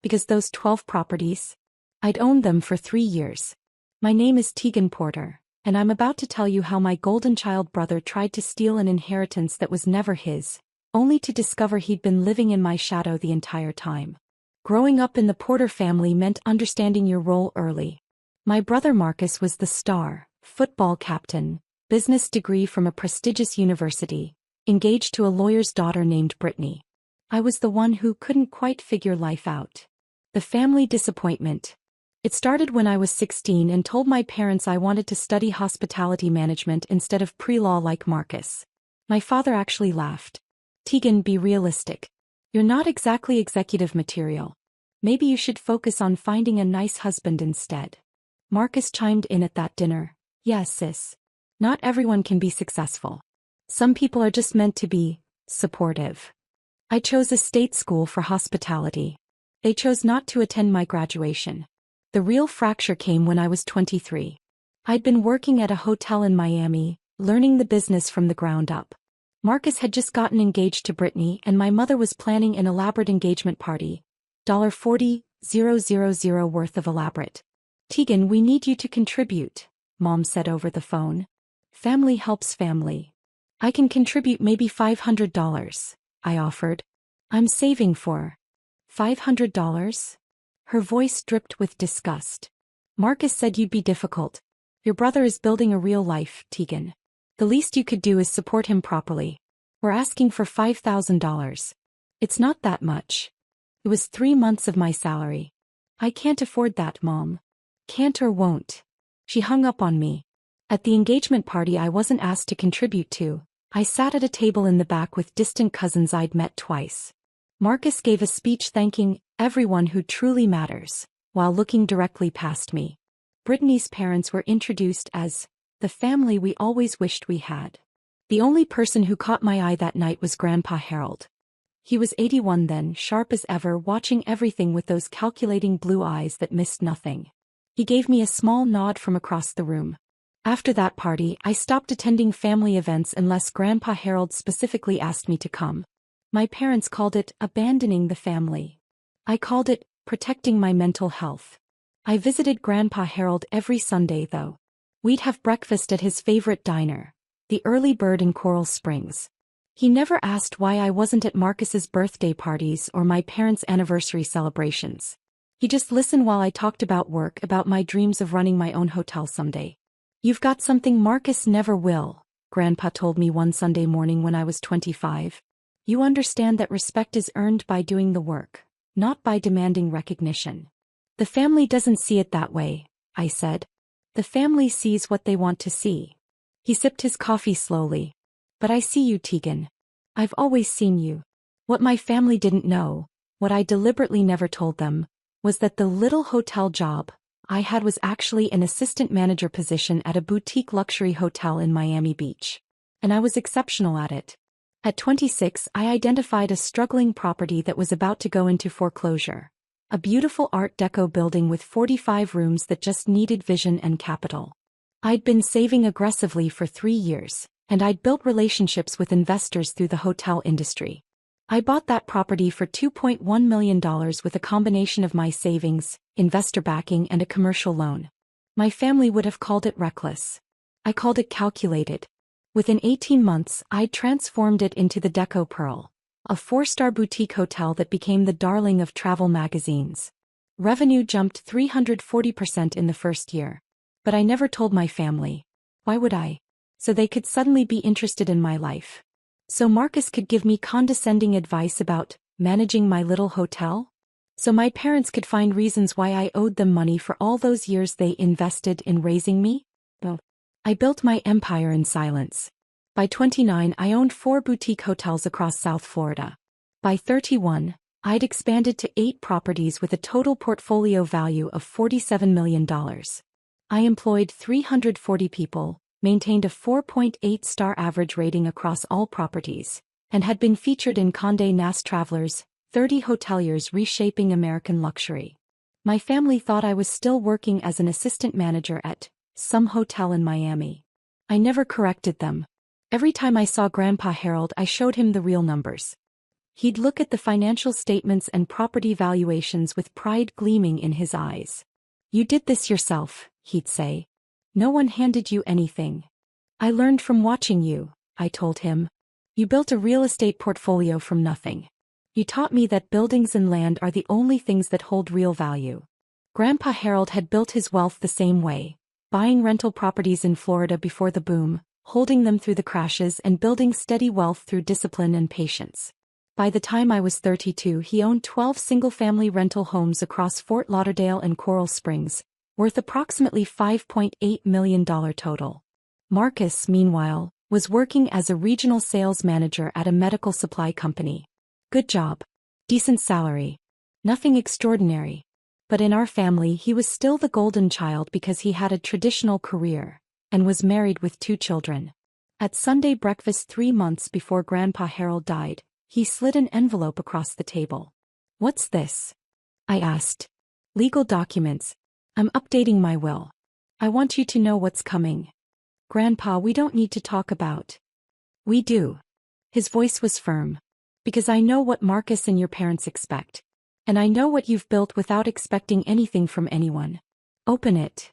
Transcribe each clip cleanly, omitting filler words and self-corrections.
Because those 12 properties? I'd owned them for 3 years. My name is Tegan Porter, and I'm about to tell you how my golden child brother tried to steal an inheritance that was never his, only to discover he'd been living in my shadow the entire time. Growing up in the Porter family meant understanding your role early. My brother Marcus was the star, football captain, business degree from a prestigious university, engaged to a lawyer's daughter named Brittany. I was the one who couldn't quite figure life out. The family disappointment. It started when I was 16 and told my parents I wanted to study hospitality management instead of pre-law like Marcus. My father actually laughed. Tegan, be realistic. You're not exactly executive material. Maybe you should focus on finding a nice husband instead. Marcus chimed in at that dinner. Yes, sis. Not everyone can be successful. Some people are just meant to be supportive. I chose a state school for hospitality. They chose not to attend my graduation. The real fracture came when I was 23. I'd been working at a hotel in Miami, learning the business from the ground up. Marcus had just gotten engaged to Brittany and my mother was planning an elaborate engagement party. $40,000 worth of elaborate. Tegan, we need you to contribute, Mom said over the phone. Family helps family. I can contribute maybe $500, I offered. I'm saving for $500? Her voice dripped with disgust. Marcus said you'd be difficult. Your brother is building a real life, Tegan. The least you could do is support him properly. We're asking for $5,000. It's not that much. It was 3 months of my salary. I can't afford that, Mom. Can't or won't. She hung up on me. At the engagement party I wasn't asked to contribute to, I sat at a table in the back with distant cousins I'd met twice. Marcus gave a speech thanking everyone who truly matters, while looking directly past me. Brittany's parents were introduced as the family we always wished we had. The only person who caught my eye that night was Grandpa Harold. He was 81 then, sharp as ever, watching everything with those calculating blue eyes that missed nothing. He gave me a small nod from across the room. After that party, I stopped attending family events unless Grandpa Harold specifically asked me to come. My parents called it abandoning the family. I called it protecting my mental health. I visited Grandpa Harold every Sunday though. We'd have breakfast at his favorite diner, the Early Bird in Coral Springs. He never asked why I wasn't at Marcus's birthday parties or my parents' anniversary celebrations. He just listened while I talked about work, about my dreams of running my own hotel someday. You've got something Marcus never will, Grandpa told me one Sunday morning when I was 25. You understand that respect is earned by doing the work, not by demanding recognition. The family doesn't see it that way, I said. The family sees what they want to see. He sipped his coffee slowly. But I see you, Tegan. I've always seen you. What my family didn't know, what I deliberately never told them, was that the little hotel job I had was actually an assistant manager position at a boutique luxury hotel in Miami Beach. And I was exceptional at it. At 26, I identified a struggling property that was about to go into foreclosure. A beautiful Art Deco building with 45 rooms that just needed vision and capital. I'd been saving aggressively for 3 years, and I'd built relationships with investors through the hotel industry. I bought that property for $2.1 million with a combination of my savings, investor backing, and a commercial loan. My family would have called it reckless. I called it calculated. Within 18 months, I'd transformed it into the Deco Pearl, a 4-star boutique hotel that became the darling of travel magazines. Revenue jumped 340% in the first year. But I never told my family. Why would I? So they could suddenly be interested in my life. So Marcus could give me condescending advice about managing my little hotel? So my parents could find reasons why I owed them money for all those years they invested in raising me? Well, I built my empire in silence. By 29, I owned 4 boutique hotels across South Florida. By 31, I'd expanded to 8 properties with a total portfolio value of $47 million. I employed 340 people, maintained a 4.8-star average rating across all properties, and had been featured in Condé Nast Travelers, 30 Hoteliers Reshaping American Luxury. My family thought I was still working as an assistant manager at some hotel in Miami. I never corrected them. Every time I saw Grandpa Harold, I showed him the real numbers. He'd look at the financial statements and property valuations with pride gleaming in his eyes. "You did this yourself," he'd say. "No one handed you anything." "I learned from watching you," I told him. "You built a real estate portfolio from nothing. You taught me that buildings and land are the only things that hold real value." Grandpa Harold had built his wealth the same way, buying rental properties in Florida before the boom, holding them through the crashes and building steady wealth through discipline and patience. By the time I was 32, he owned 12 single-family rental homes across Fort Lauderdale and Coral Springs, worth approximately $5.8 million total. Marcus, meanwhile, was working as a regional sales manager at a medical supply company. Good job. Decent salary. Nothing extraordinary. But in our family he was still the golden child because he had a traditional career, and was married with 2 children. At Sunday breakfast 3 months before Grandpa Harold died, he slid an envelope across the table. "What's this?" I asked. "Legal documents. I'm updating my will. I want you to know what's coming." "Grandpa, we don't need to talk about." "We do." His voice was firm. "Because I know what Marcus and your parents expect. And I know what you've built without expecting anything from anyone. Open it."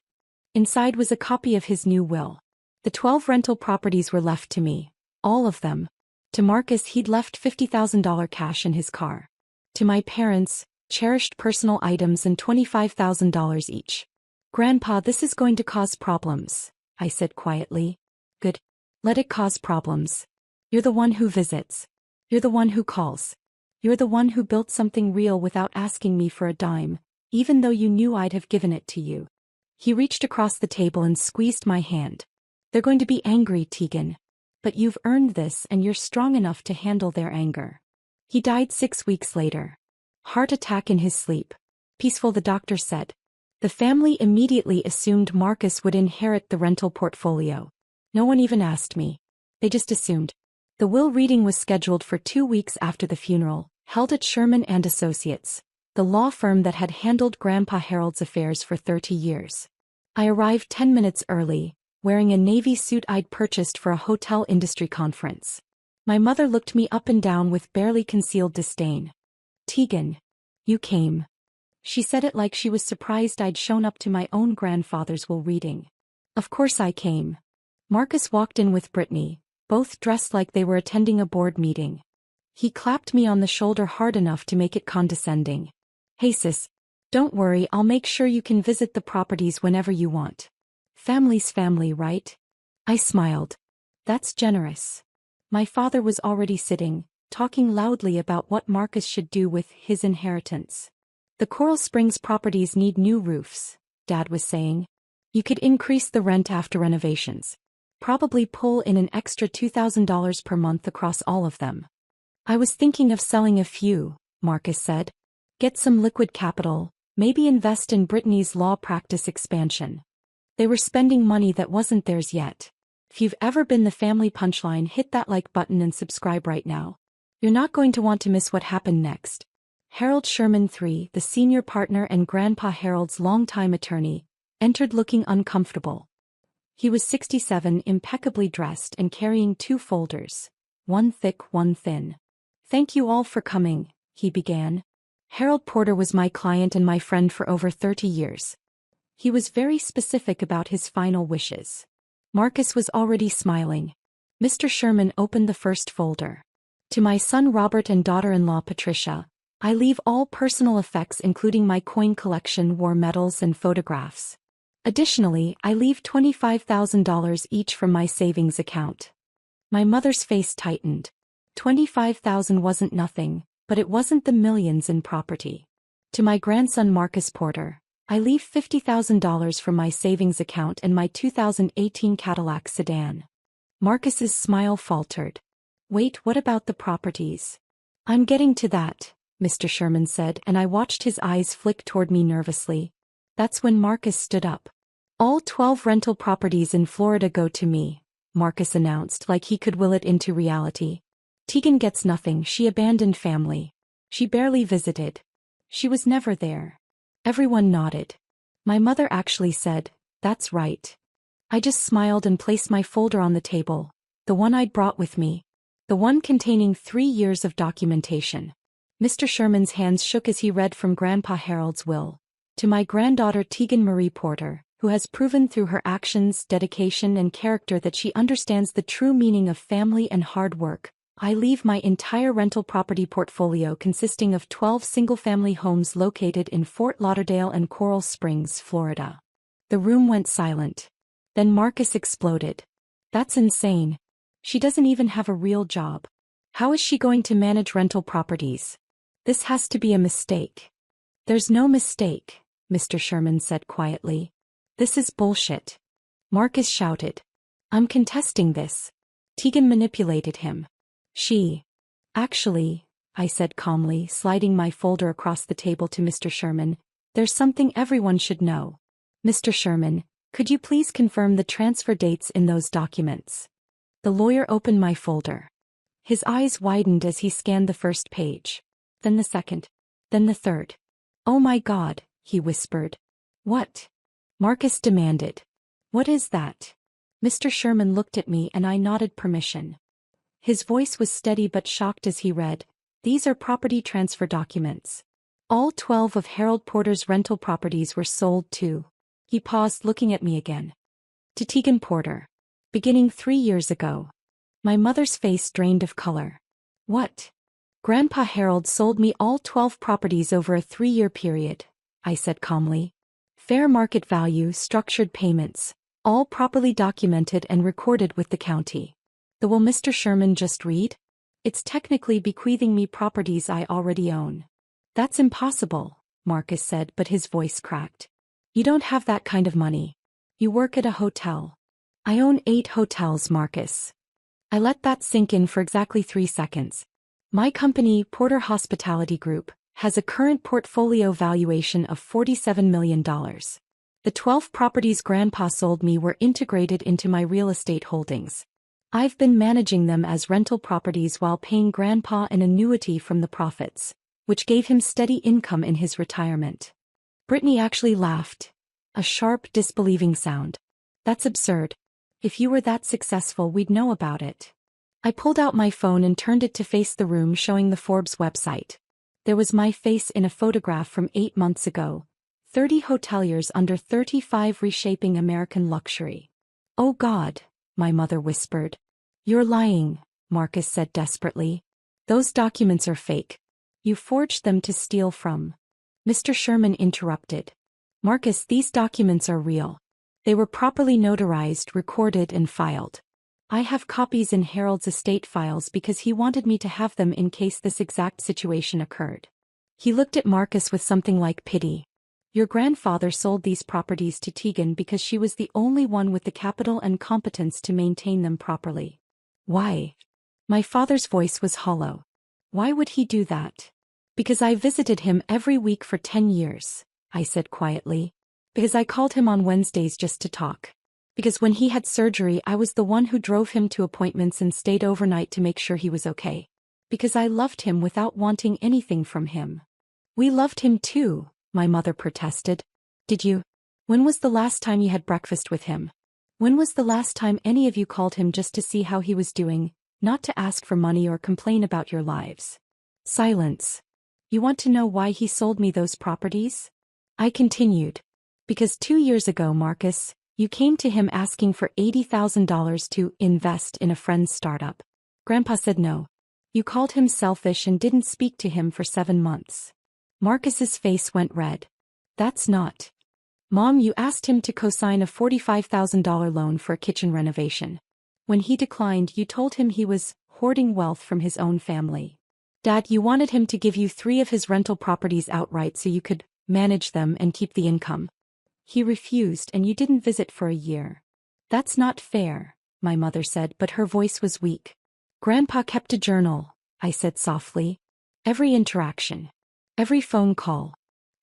Inside was a copy of his new will. The 12 rental properties were left to me. All of them. To Marcus he'd left $50,000 cash in his car. To my parents, cherished personal items and $25,000 each. "Grandpa, this is going to cause problems," I said quietly. "Good. Let it cause problems. You're the one who visits. You're the one who calls. You're the one who built something real without asking me for a dime, even though you knew I'd have given it to you." He reached across the table and squeezed my hand. "They're going to be angry, Tegan. But you've earned this and you're strong enough to handle their anger." He died 6 weeks later. Heart attack in his sleep. Peaceful, the doctor said. The family immediately assumed Marcus would inherit the rental portfolio. No one even asked me. They just assumed. The will reading was scheduled for 2 weeks after the funeral, held at Sherman and Associates, the law firm that had handled Grandpa Harold's affairs for 30 years. I arrived 10 minutes early, wearing a navy suit I'd purchased for a hotel industry conference. My mother looked me up and down with barely concealed disdain. "Tegan, you came." She said it like she was surprised I'd shown up to my own grandfather's will reading. Of course I came. Marcus walked in with Brittany, both dressed like they were attending a board meeting. He clapped me on the shoulder hard enough to make it condescending. "Hey sis, don't worry, I'll make sure you can visit the properties whenever you want. Family's family, right?" I smiled. "That's generous." My father was already sitting, talking loudly about what Marcus should do with his inheritance. "The Coral Springs properties need new roofs," Dad was saying. "You could increase the rent after renovations. Probably pull in an extra $2,000 per month across all of them." "I was thinking of selling a few," Marcus said. "Get some liquid capital, maybe invest in Brittany's law practice expansion." They were spending money that wasn't theirs yet. If you've ever been the family punchline, hit that like button and subscribe right now. You're not going to want to miss what happened next. Harold Sherman III, the senior partner and Grandpa Harold's longtime attorney, entered looking uncomfortable. He was 67, impeccably dressed and carrying 2 folders, one thick, one thin. "Thank you all for coming," he began. "Harold Porter was my client and my friend for over 30 years. He was very specific about his final wishes." Marcus was already smiling. Mr. Sherman opened the first folder. "To my son Robert and daughter-in-law Patricia, I leave all personal effects including my coin collection, war medals and photographs. Additionally, I leave $25,000 each from my savings account." My mother's face tightened. 25,000 wasn't nothing, but it wasn't the millions in property. "To my grandson Marcus Porter, I leave $50,000 from my savings account and my 2018 Cadillac sedan." Marcus's smile faltered. "Wait, what about the properties?" "I'm getting to that," Mr. Sherman said, and I watched his eyes flick toward me nervously. That's when Marcus stood up. "All 12 rental properties in Florida go to me," Marcus announced like he could will it into reality. "Tegan gets nothing, she abandoned family. She barely visited. She was never there." Everyone nodded. My mother actually said, "That's right." I just smiled and placed my folder on the table, the one I'd brought with me. The one containing 3 years of documentation. Mr. Sherman's hands shook as he read from Grandpa Harold's will. To my granddaughter Tegan Marie Porter, who has proven through her actions, dedication and character that she understands the true meaning of family and hard work, I leave my entire rental property portfolio consisting of 12 single-family homes located in Fort Lauderdale and Coral Springs, Florida. The room went silent. Then Marcus exploded. That's insane. She doesn't even have a real job. How is she going to manage rental properties? This has to be a mistake. There's no mistake, Mr. Sherman said quietly. This is bullshit. Marcus shouted. I'm contesting this. Tegan manipulated him. Actually, I said calmly, sliding my folder across the table to Mr. Sherman, there's something everyone should know. Mr. Sherman, could you please confirm the transfer dates in those documents? The lawyer opened my folder. His eyes widened as he scanned the first page. Then the second. Then the third. Oh my God, he whispered. What? Marcus demanded. What is that? Mr. Sherman looked at me and I nodded permission. His voice was steady but shocked as he read, these are property transfer documents. All 12 of Harold Porter's rental properties were sold to. He paused, looking at me again. To Tegan Porter. Beginning 3 years ago. My mother's face drained of color. What? Grandpa Harold sold me all 12 properties over a 3-year period, I said calmly. Fair market value, structured payments, all properly documented and recorded with the county. The will Mr. Sherman just read? It's technically bequeathing me properties I already own. That's impossible, Marcus said, but his voice cracked. You don't have that kind of money. You work at a hotel. I own 8 hotels, Marcus. I let that sink in for exactly 3 seconds. My company, Porter Hospitality Group, has a current portfolio valuation of $47 million. The 12 properties Grandpa sold me were integrated into my real estate holdings. I've been managing them as rental properties while paying Grandpa an annuity from the profits, which gave him steady income in his retirement. Brittany actually laughed. A sharp, disbelieving sound. That's absurd. If you were that successful, we'd know about it. I pulled out my phone and turned it to face the room, showing the Forbes website. There was my face in a photograph from 8 months ago. 30 hoteliers under 35 reshaping American luxury. Oh God, my mother whispered. You're lying, Marcus said desperately. Those documents are fake. You forged them to steal from. Mr. Sherman interrupted. Marcus, these documents are real. They were properly notarized, recorded and filed. I have copies in Harold's estate files because he wanted me to have them in case this exact situation occurred. He looked at Marcus with something like pity. Your grandfather sold these properties to Tegan because she was the only one with the capital and competence to maintain them properly. Why? My father's voice was hollow. Why would he do that? Because I visited him every week for 10 years, I said quietly. Because I called him on Wednesdays just to talk. Because when he had surgery, I was the one who drove him to appointments and stayed overnight to make sure he was okay. Because I loved him without wanting anything from him. We loved him too, my mother protested. Did you? When was the last time you had breakfast with him? When was the last time any of you called him just to see how he was doing, not to ask for money or complain about your lives? Silence. You want to know why he sold me those properties? I continued. Because 2 years ago, Marcus, you came to him asking for $80,000 to invest in a friend's startup. Grandpa said no. You called him selfish and didn't speak to him for 7 months. Marcus's face went red. That's not. Mom, you asked him to co-sign a $45,000 loan for a kitchen renovation. When he declined, you told him he was hoarding wealth from his own family. Dad, you wanted him to give you 3 of his rental properties outright so you could manage them and keep the income. He refused and you didn't visit for a year. That's not fair, my mother said, but her voice was weak. Grandpa kept a journal, I said softly. Every interaction. Every phone call.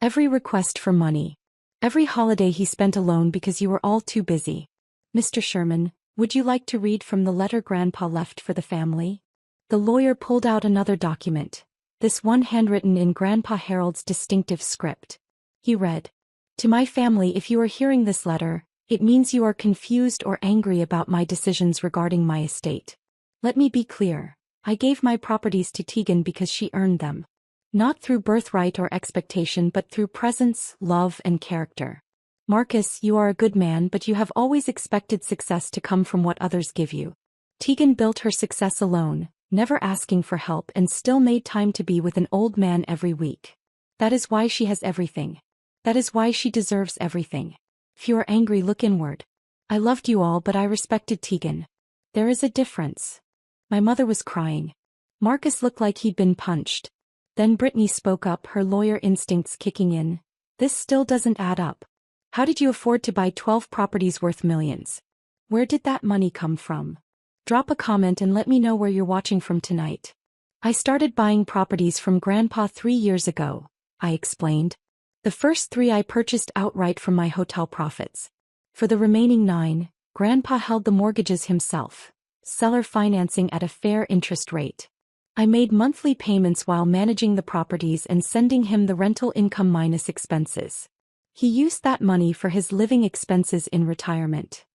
Every request for money. Every holiday he spent alone because you were all too busy. Mr. Sherman, would you like to read from the letter Grandpa left for the family? The lawyer pulled out another document, this one handwritten in Grandpa Harold's distinctive script. He read, To my family, if you are hearing this letter, it means you are confused or angry about my decisions regarding my estate. Let me be clear. I gave my properties to Tegan because she earned them. Not through birthright or expectation but through presence, love, and character. Marcus, you are a good man, but you have always expected success to come from what others give you. Tegan built her success alone, never asking for help, and still made time to be with an old man every week. That is why she has everything. That is why she deserves everything. If you are angry, look inward. I loved you all, but I respected Tegan. There is a difference. My mother was crying. Marcus looked like he'd been punched. Then Brittany spoke up, her lawyer instincts kicking in. This still doesn't add up. How did you afford to buy 12 properties worth millions? Where did that money come from? Drop a comment and let me know where you're watching from tonight. I started buying properties from Grandpa 3 years ago, I explained. The first 3 I purchased outright from my hotel profits. For the remaining 9, Grandpa held the mortgages himself, seller financing at a fair interest rate. I made monthly payments while managing the properties and sending him the rental income minus expenses. He used that money for his living expenses in retirement.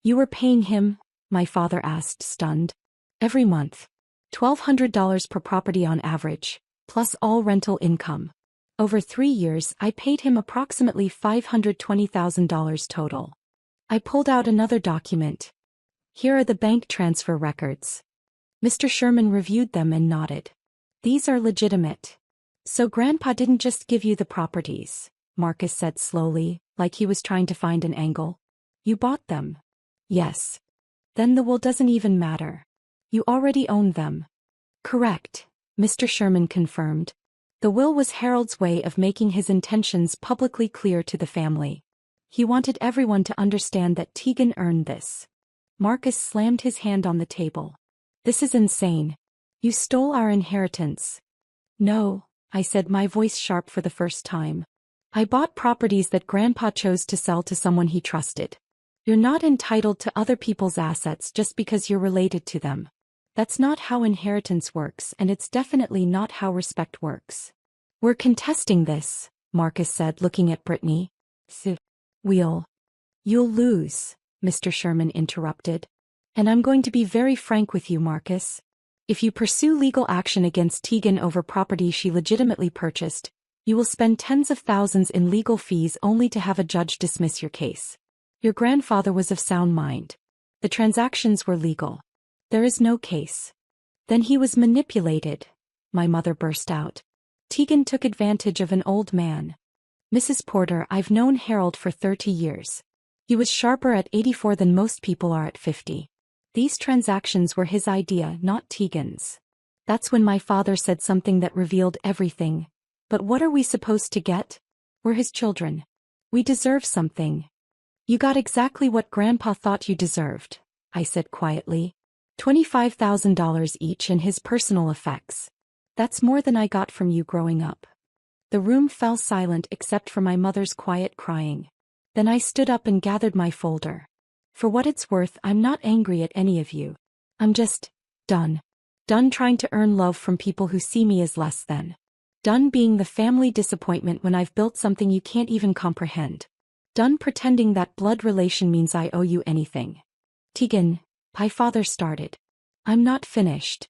You were paying him? My father asked, stunned. Every month. $1,200 per property on average, plus all rental income. Over 3 years, I paid him approximately $520,000 total. I pulled out another document. Here are the bank transfer records. Mr. Sherman reviewed them and nodded. These are legitimate. So Grandpa didn't just give you the properties, Marcus said slowly, like he was trying to find an angle. You bought them. Yes. Then the will doesn't even matter. You already own them. Correct, Mr. Sherman confirmed. The will was Harold's way of making his intentions publicly clear to the family. He wanted everyone to understand that Tegan earned this. Marcus slammed his hand on the table. This is insane. You stole our inheritance. No, I said, my voice sharp for the first time. I bought properties that Grandpa chose to sell to someone he trusted. You're not entitled to other people's assets just because you're related to them. That's not how inheritance works, and it's definitely not how respect works. We're contesting this, Marcus said, looking at Brittany. You'll lose, Mr. Sherman interrupted. And I'm going to be very frank with you, Marcus. If you pursue legal action against Tegan over property she legitimately purchased, you will spend tens of thousands in legal fees only to have a judge dismiss your case. Your grandfather was of sound mind. The transactions were legal. There is no case. Then he was manipulated, my mother burst out. Tegan took advantage of an old man. Mrs. Porter, I've known Harold for 30 years. He was sharper at 84 than most people are at 50. These transactions were his idea, not Tegan's. That's when my father said something that revealed everything. But what are we supposed to get? We're his children. We deserve something. You got exactly what Grandpa thought you deserved, I said quietly. $25,000 each and his personal effects. That's more than I got from you growing up. The room fell silent except for my mother's quiet crying. Then I stood up and gathered my folder. For what it's worth, I'm not angry at any of you. I'm just done. Done trying to earn love from people who see me as less than. Done being the family disappointment when I've built something you can't even comprehend. Done pretending that blood relation means I owe you anything. Tegan, my father started. I'm not finished.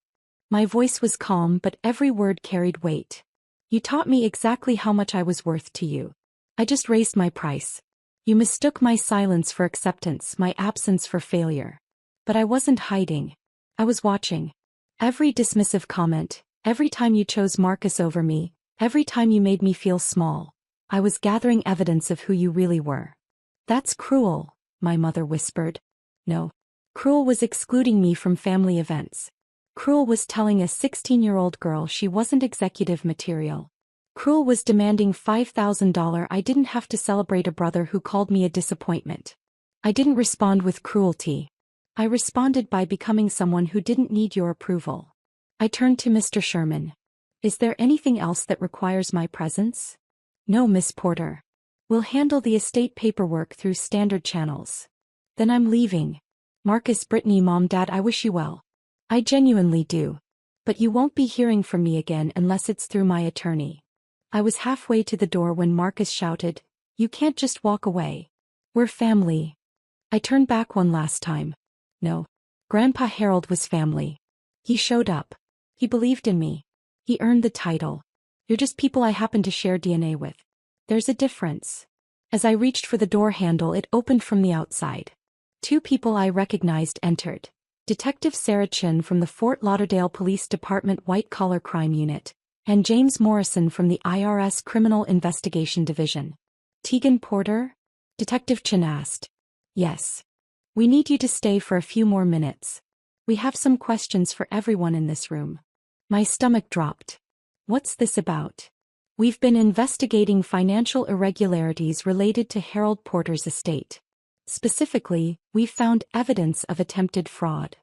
My voice was calm, but every word carried weight. You taught me exactly how much I was worth to you. I just raised my price. You mistook my silence for acceptance, my absence for failure. But I wasn't hiding. I was watching. Every dismissive comment, every time you chose Marcus over me, every time you made me feel small, I was gathering evidence of who you really were. That's cruel, my mother whispered. No. Cruel was excluding me from family events. Cruel was telling a 16-year-old girl she wasn't executive material. Cruel was demanding $5,000 I didn't have to celebrate a brother who called me a disappointment. I didn't respond with cruelty. I responded by becoming someone who didn't need your approval. I turned to Mr. Sherman. Is there anything else that requires my presence? No, Miss Porter. We'll handle the estate paperwork through standard channels. Then I'm leaving. Marcus, Brittany, Mom, Dad, I wish you well. I genuinely do. But you won't be hearing from me again unless it's through my attorney. I was halfway to the door when Marcus shouted, You can't just walk away. We're family. I turned back one last time. No. Grandpa Harold was family. He showed up. He believed in me. He earned the title. You're just people I happen to share DNA with. There's a difference. As I reached for the door handle, it opened from the outside. Two people I recognized entered. Detective Sarah Chin from the Fort Lauderdale Police Department White-Collar Crime Unit, and James Morrison from the IRS Criminal Investigation Division. Tegan Porter? Detective Chin asked. Yes. We need you to stay for a few more minutes. We have some questions for everyone in this room. My stomach dropped. What's this about? We've been investigating financial irregularities related to Harold Porter's estate. Specifically, we've found evidence of attempted fraud.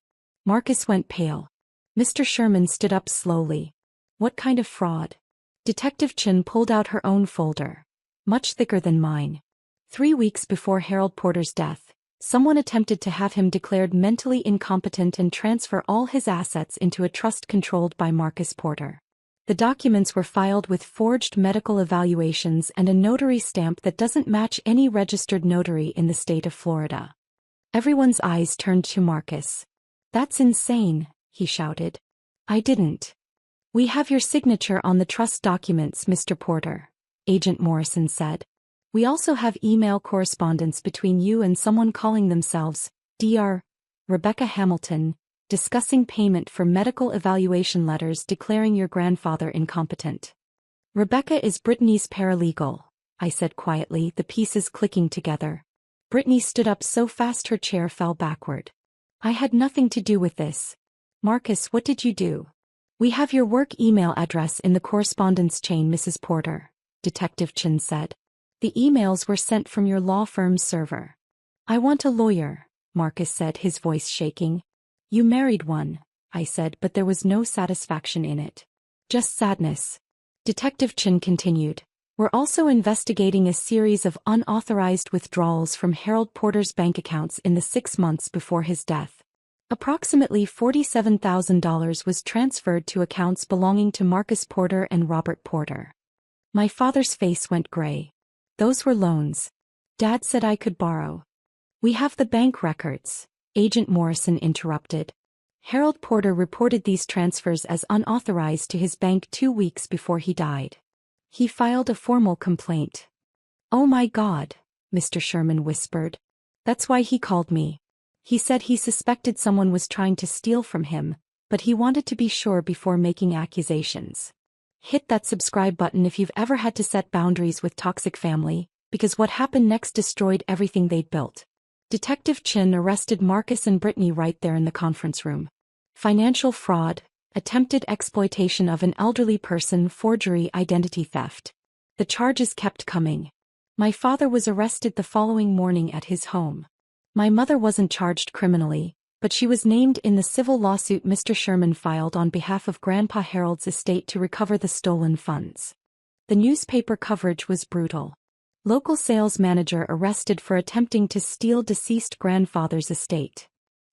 Marcus went pale. Mr. Sherman stood up slowly. What kind of fraud? Detective Chin pulled out her own folder. Much thicker than mine. 3 weeks before Harold Porter's death, someone attempted to have him declared mentally incompetent and transfer all his assets into a trust controlled by Marcus Porter. The documents were filed with forged medical evaluations and a notary stamp that doesn't match any registered notary in the state of Florida. Everyone's eyes turned to Marcus. That's insane, he shouted. I didn't. We have your signature on the trust documents, Mr. Porter, Agent Morrison said. We also have email correspondence between you and someone calling themselves Dr. Rebecca Hamilton, discussing payment for medical evaluation letters declaring your grandfather incompetent. Rebecca is Brittany's paralegal, I said quietly, the pieces clicking together. Brittany stood up so fast her chair fell backward. I had nothing to do with this. Marcus, what did you do? We have your work email address in the correspondence chain, Mrs. Porter, Detective Chin said. The emails were sent from your law firm's server. I want a lawyer, Marcus said, his voice shaking. You married one, I said, but there was no satisfaction in it. Just sadness. Detective Chin continued. We're also investigating a series of unauthorized withdrawals from Harold Porter's bank accounts in the 6 months before his death. Approximately $47,000 was transferred to accounts belonging to Marcus Porter and Robert Porter. My father's face went gray. Those were loans. Dad said I could borrow. We have the bank records, Agent Morrison interrupted. Harold Porter reported these transfers as unauthorized to his bank 2 weeks before he died. He filed a formal complaint. Oh my God, Mr. Sherman whispered. That's why he called me. He said he suspected someone was trying to steal from him, but he wanted to be sure before making accusations. Hit that subscribe button if you've ever had to set boundaries with toxic family, because what happened next destroyed everything they'd built. Detective Chin arrested Marcus and Brittany right there in the conference room. Financial fraud, attempted exploitation of an elderly person, forgery, identity theft. The charges kept coming. My father was arrested the following morning at his home. My mother wasn't charged criminally, but she was named in the civil lawsuit Mr. Sherman filed on behalf of Grandpa Harold's estate to recover the stolen funds. The newspaper coverage was brutal. Local sales manager arrested for attempting to steal deceased grandfather's estate.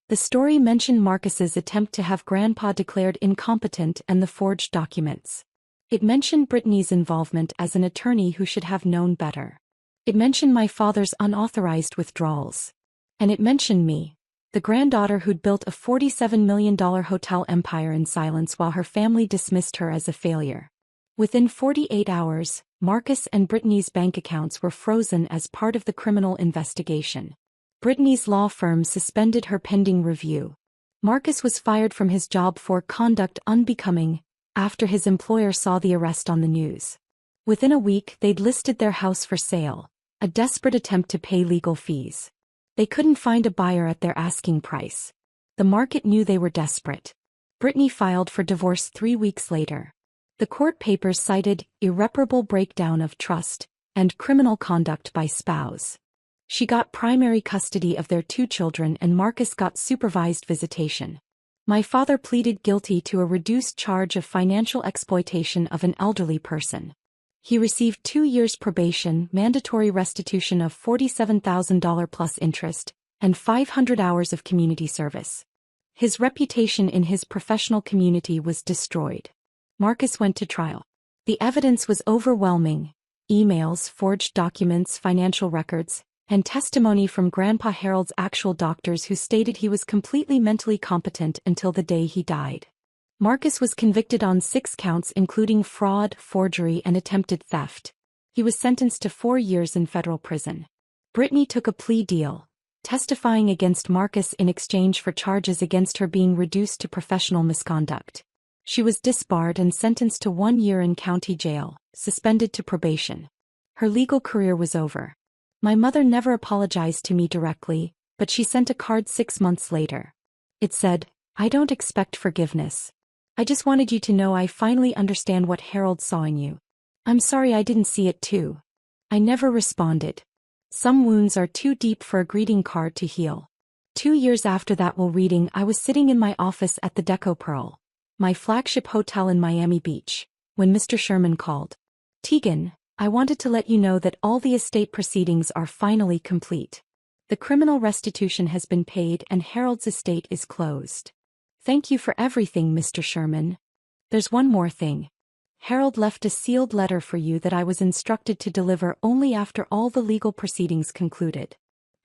The story mentioned Marcus's attempt to have Grandpa declared incompetent and the forged documents. It mentioned Brittany's involvement as an attorney who should have known better. It mentioned my father's unauthorized withdrawals. And it mentioned me, the granddaughter who'd built a $47 million hotel empire in silence while her family dismissed her as a failure. Within 48 hours, Marcus and Brittany's bank accounts were frozen as part of the criminal investigation. Brittany's law firm suspended her pending review. Marcus was fired from his job for conduct unbecoming after his employer saw the arrest on the news. Within a week, they'd listed their house for sale, a desperate attempt to pay legal fees. They couldn't find a buyer at their asking price. The market knew they were desperate. Brittany filed for divorce 3 weeks later. The court papers cited irreparable breakdown of trust and criminal conduct by spouse. She got primary custody of their 2 children and Marcus got supervised visitation. My father pleaded guilty to a reduced charge of financial exploitation of an elderly person. He received 2 years probation, mandatory restitution of $47,000 plus interest, and 500 hours of community service. His reputation in his professional community was destroyed. Marcus went to trial. The evidence was overwhelming: emails, forged documents, financial records, and testimony from Grandpa Harold's actual doctors who stated he was completely mentally competent until the day he died. Marcus was convicted on 6 counts including fraud, forgery, and attempted theft. He was sentenced to 4 years in federal prison. Brittany took a plea deal, testifying against Marcus in exchange for charges against her being reduced to professional misconduct. She was disbarred and sentenced to 1 year in county jail, suspended to probation. Her legal career was over. My mother never apologized to me directly, but she sent a card 6 months later. It said, "I don't expect forgiveness. I just wanted you to know I finally understand what Harold saw in you. I'm sorry I didn't see it too." I never responded. Some wounds are too deep for a greeting card to heal. 2 years after that while reading, I was sitting in my office at the Deco Pearl, my flagship hotel in Miami Beach, when Mr. Sherman called. "Tegan, I wanted to let you know that all the estate proceedings are finally complete. The criminal restitution has been paid and Harold's estate is closed. Thank you for everything, Mr. Sherman. There's one more thing. Harold left a sealed letter for you that I was instructed to deliver only after all the legal proceedings concluded.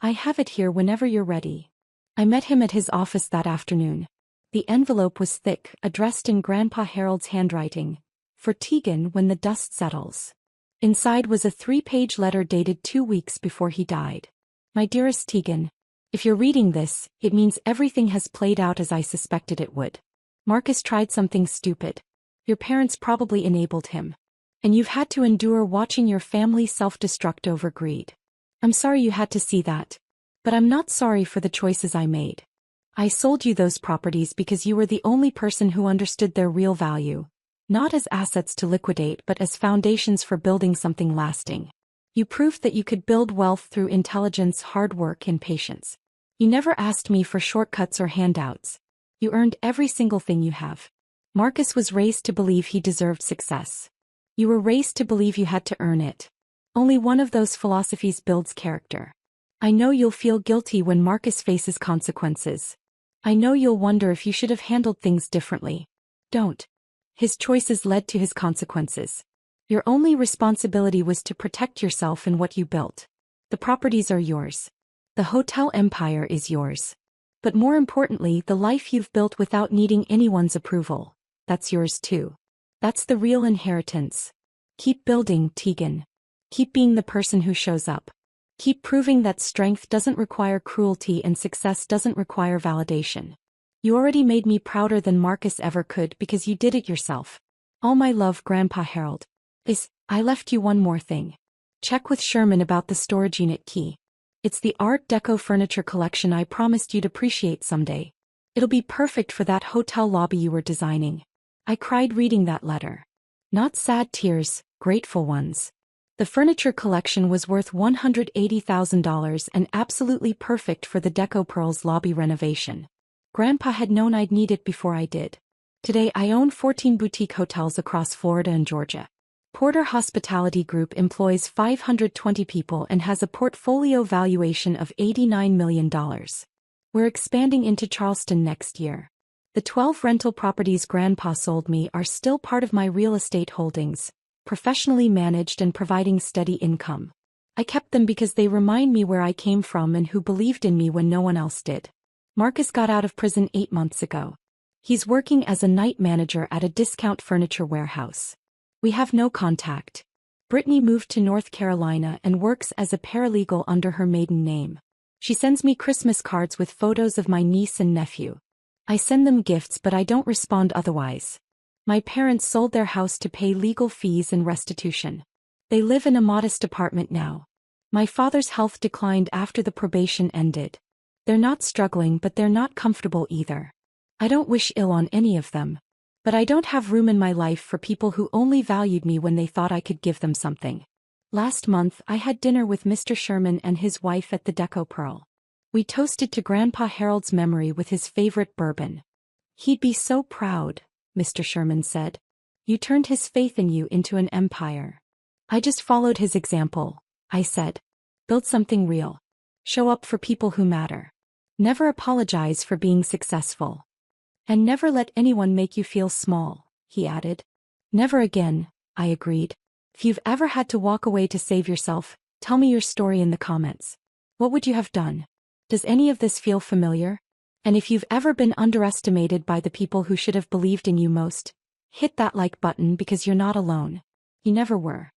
I have it here whenever you're ready." I met him at his office that afternoon. The envelope was thick, addressed in Grandpa Harold's handwriting. "For Tegan when the dust settles." Inside was a 3-page letter dated 2 weeks before he died. "My dearest Tegan, if you're reading this, it means everything has played out as I suspected it would. Marcus tried something stupid. Your parents probably enabled him. And you've had to endure watching your family self-destruct over greed. I'm sorry you had to see that. But I'm not sorry for the choices I made. I sold you those properties because you were the only person who understood their real value. Not as assets to liquidate but as foundations for building something lasting. You proved that you could build wealth through intelligence, hard work, and patience. You never asked me for shortcuts or handouts. You earned every single thing you have. Marcus was raised to believe he deserved success. You were raised to believe you had to earn it. Only one of those philosophies builds character. I know you'll feel guilty when Marcus faces consequences. I know you'll wonder if you should have handled things differently. Don't. His choices led to his consequences. Your only responsibility was to protect yourself and what you built. The properties are yours. The hotel empire is yours. But more importantly, the life you've built without needing anyone's approval, that's yours too. That's the real inheritance. Keep building, Tegan. Keep being the person who shows up. Keep proving that strength doesn't require cruelty and success doesn't require validation. You already made me prouder than Marcus ever could because you did it yourself. All my love, Grandpa Harold. I left you one more thing. Check with Sherman about the storage unit key. It's the Art Deco furniture collection I promised you'd appreciate someday. It'll be perfect for that hotel lobby you were designing. I cried reading that letter. Not sad tears, grateful ones. The furniture collection was worth $180,000 and absolutely perfect for the Deco Pearl's lobby renovation. Grandpa had known I'd need it before I did. Today I own 14 boutique hotels across Florida and Georgia. Porter Hospitality Group employs 520 people and has a portfolio valuation of $89 million. We're expanding into Charleston next year. The 12 rental properties Grandpa sold me are still part of my real estate holdings, professionally managed and providing steady income. I kept them because they remind me where I came from and who believed in me when no one else did. Marcus got out of prison 8 months ago. He's working as a night manager at a discount furniture warehouse. We have no contact. Brittany moved to North Carolina and works as a paralegal under her maiden name. She sends me Christmas cards with photos of my niece and nephew. I send them gifts but I don't respond otherwise. My parents sold their house to pay legal fees and restitution. They live in a modest apartment now. My father's health declined after the probation ended. They're not struggling but they're not comfortable either. I don't wish ill on any of them. But I don't have room in my life for people who only valued me when they thought I could give them something. Last month I had dinner with Mr. Sherman and his wife at the Deco Pearl. We toasted to Grandpa Harold's memory with his favorite bourbon. He'd be so proud, Mr. Sherman said. You turned his faith in you into an empire. I just followed his example, I said. Build something real. Show up for people who matter. Never apologize for being successful. And never let anyone make you feel small, he added. Never again, I agreed. If you've ever had to walk away to save yourself, tell me your story in the comments. What would you have done? Does any of this feel familiar? And if you've ever been underestimated by the people who should have believed in you most, hit that like button because you're not alone. You never were.